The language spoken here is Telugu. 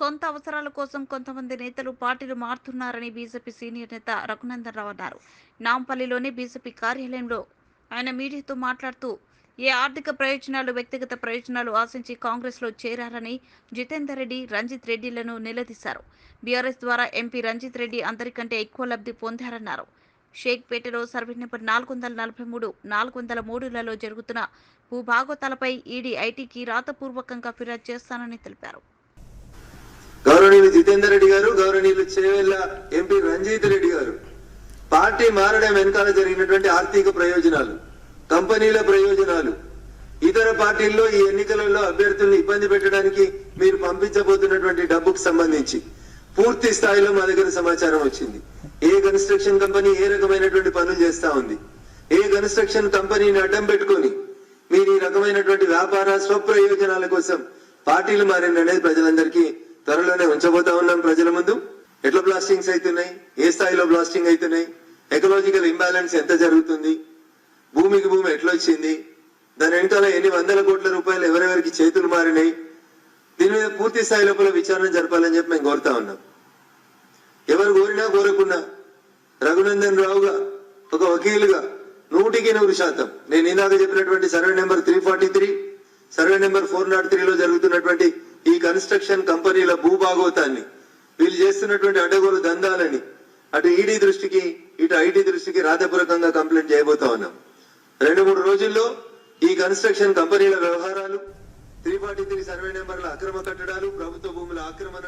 సొంత అవసరాల కోసం కొంతమంది నేతలు పార్టీలు మారుతున్నారని బీజేపీ సీనియర్ నేత రఘునందన్ రావు అన్నారు. నాంపల్లిలోని బీజేపీ కార్యాలయంలో ఆయన మీడియాతో మాట్లాడుతూ ఏ ఆర్థిక ప్రయోజనాలు, వ్యక్తిగత ప్రయోజనాలు ఆశించి కాంగ్రెస్లో చేరారని జితేందర్ రెడ్డి, రంజిత్ రెడ్డిలను నిలదీశారు. బీఆర్ఎస్ ద్వారా ఎంపీ రంజిత్ రెడ్డి అందరికంటే ఎక్కువ లబ్ధి పొందారన్నారు. షేక్పేటలో సర్వే నెంబర్ 443, 403లలో జరుగుతున్న భూభాగోతాలపై ఈడీ ఐటీకి రాతపూర్వకంగా ఫిర్యాదు చేస్తానని తెలిపారు. గౌరవనీయులు జితేందర్ రెడ్డి గారు, గౌరవనీయులు చేవెళ్ల ఎంపీ రంజిత్ రెడ్డి గారు, పార్టీ మారడం వెనకాల జరిగినటువంటి ఆర్థిక ప్రయోజనాలు, కంపెనీల ప్రయోజనాలు, ఇతర పార్టీల్లో ఈ ఎన్నికలలో అభ్యర్థుల్ని ఇబ్బంది పెట్టడానికి మీరు పంపించబోతున్నటువంటి డబ్బుకు సంబంధించి పూర్తి స్థాయిలో మా దగ్గర సమాచారం వచ్చింది. ఏ కన్స్ట్రక్షన్ కంపెనీ ఏ రకమైనటువంటి పనులు చేస్తా ఉంది, ఏ కన్స్ట్రక్షన్ కంపెనీని అడ్డం పెట్టుకొని మీరు ఈ రకమైనటువంటి వ్యాపార స్వప్రయోజనాల కోసం పార్టీలు మారిందనేది ప్రజలందరికీ త్వరలోనే ఉంచబోతా ఉన్నాం. ప్రజల ముందు ఎట్లా బ్లాస్టింగ్స్ అవుతున్నాయి, ఏ స్థాయిలో బ్లాస్టింగ్ అవుతున్నాయి, ఎకలాజికల్ ఇంబ్యాలెన్స్ ఎంత జరుగుతుంది, భూమికి భూమి ఎట్లా వచ్చింది, దాని వెనకాల ఎన్ని వందల కోట్ల రూపాయలు ఎవరెవరికి చేతులు మారినాయి, దీని మీద పూర్తి స్థాయి లోపల విచారణ జరపాలని చెప్పి మేము కోరుతా ఉన్నాం. ఎవరు కోరినా కోరకున్నా రఘునందన్ రావుగా ఒక వకీలుగా 100% నేను ఇందాక చెప్పినటువంటి సర్వే నెంబర్ 343, సర్వే నెంబర్ 403లో జరుగుతున్నటువంటి ఈ కన్స్ట్రక్షన్ కంపెనీల భూభాగోతాన్ని, వీళ్ళు చేస్తున్నటువంటి అడ్డగోలు దందాలని అటు ఈడీ దృష్టికి ఇటు ఐటీ దృష్టికి రాతపూర్వకంగా కంప్లైంట్ చేయబోతా ఉన్నాం. 2-3 రోజుల్లో ఈ కన్స్ట్రక్షన్ కంపెనీల వ్యవహారాలు, 343 సర్వే నెంబర్ల అక్రమ కట్టడాలు, ప్రభుత్వ భూముల ఆక్రమణ